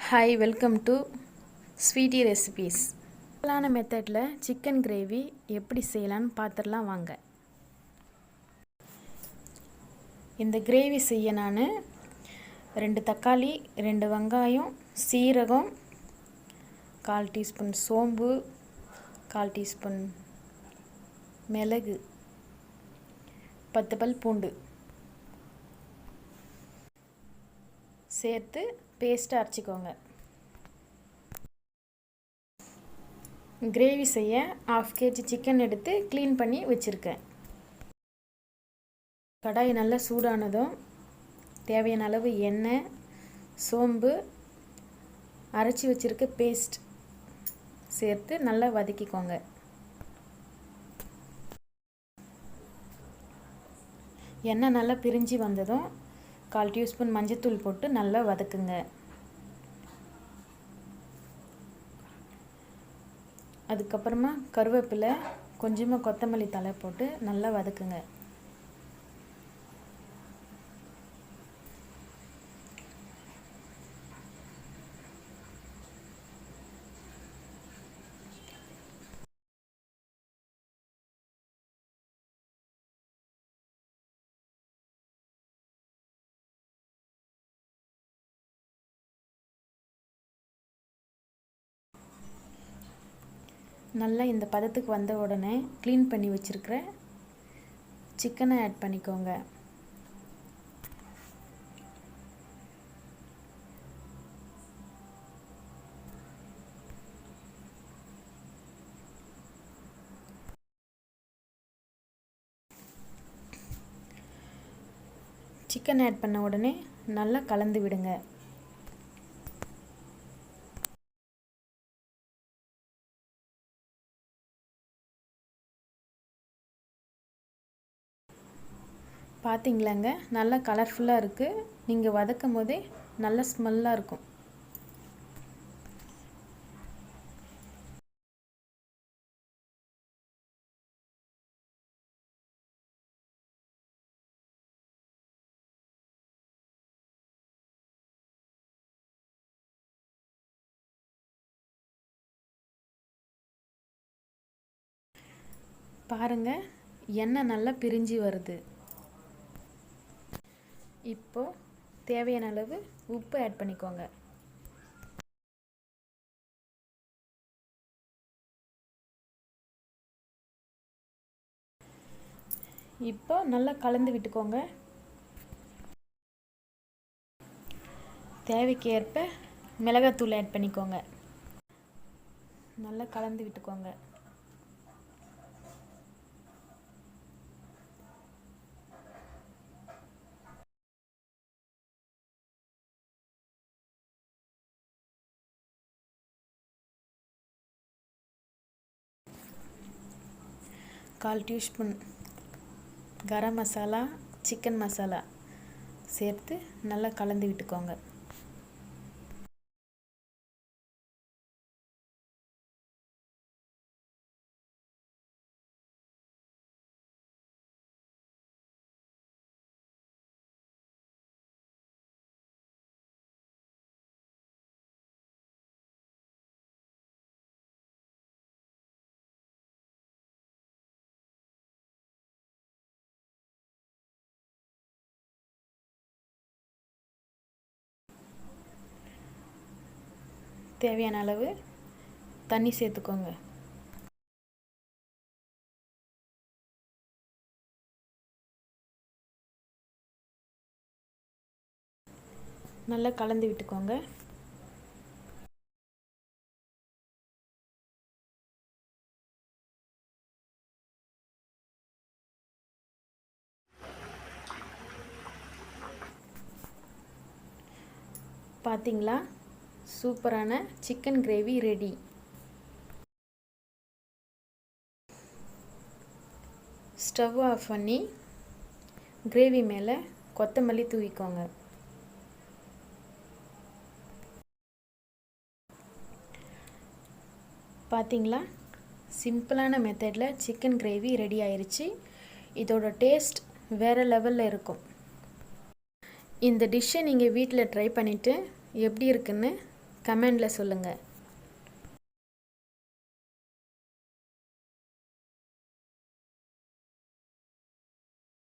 Hi, welcome to sweetie recipes. சிம்பிளான மெத்தடில் chicken gravy எப்படி செய்யலான்னு பார்த்துடலாம் வாங்க. இந்த கிரேவி செய்ய நான் 2 தக்காளி, 2 வெங்காயம், சீரகம், 1/4 டீஸ்பூன் சோம்பு, 1/4 டீஸ்பூன் மிளகு, 10 பல் பூண்டு சேர்த்து பேஸ்ட்டாக அரைச்சிக்கோங்க. கிரேவி செய்ய 1/2 kg சிக்கன் எடுத்து க்ளீன் பண்ணி வச்சுருக்கேன். கடாய் நல்லா சூடானதும் தேவையான அளவு எண்ணெய், சோம்பு, அரைச்சி வச்சுருக்க பேஸ்ட் சேர்த்து நல்லா வதக்கிக்கோங்க. எண்ணெய் நல்லா பிரிஞ்சு வந்ததும் 1/4 டீஸ்பூன் மஞ்சத்தூள் போட்டு நல்லா வதக்குங்க. அதுக்கப்புறமா கருவேப்பிலை, கொஞ்சமாக கொத்தமல்லி தழை போட்டு நல்லா வதக்குங்க. நல்லா இந்த பதத்துக்கு வந்த உடனே க்ளீன் பண்ணி வச்சுருக்கிற சிக்கனை ஆட் பண்ணிக்கோங்க. சிக்கன் ஆட் பண்ண உடனே நல்லா கலந்து விடுங்க. பார்த்தீங்களாங்க, நல்லா கலர்ஃபுல்லாக இருக்குது. நீங்கள் வதக்கும் போதே நல்ல ஸ்மெல்லாக இருக்கும். பாருங்கள், எண்ணெய் நல்லா பிரிஞ்சு வருது. இப்போ தேவையான அளவு உப்பு ஆட் பண்ணிக்கோங்க. இப்போ நல்லா கலந்து விட்டுக்கோங்க. தேவைக்கு ஏற்ப மிளகாத்தூள் ஆட் பண்ணிக்கோங்க. நல்லா கலந்து விட்டுக்கோங்க. கால் டீஸ்பூன் கரம் மசாலா, சிக்கன் மசாலா சேர்த்து நல்லா கலந்து விட்டுக்கோங்க. தேவையான அளவு தண்ணி சேர்த்துக்கோங்க. நல்லா கலந்து விட்டுக்கோங்க. பார்த்தீங்களா, சூப்பரான chicken gravy ready. Stove off பண்ணி கிரேவி மேலே கொத்தமல்லி தூவிக்கோங்க. பார்த்தீங்களா, சிம்பிளான மெத்தடில் சிக்கன் கிரேவி ரெடி ஆயிடுச்சு. இதோட டேஸ்ட் வேறு லெவலில் இருக்கும். இந்த டிஷ்ஷை நீங்கள் வீட்டில் ட்ரை பண்ணிவிட்டு எப்படி இருக்குன்னு கமெண்டில் சொல்லுங்கள்.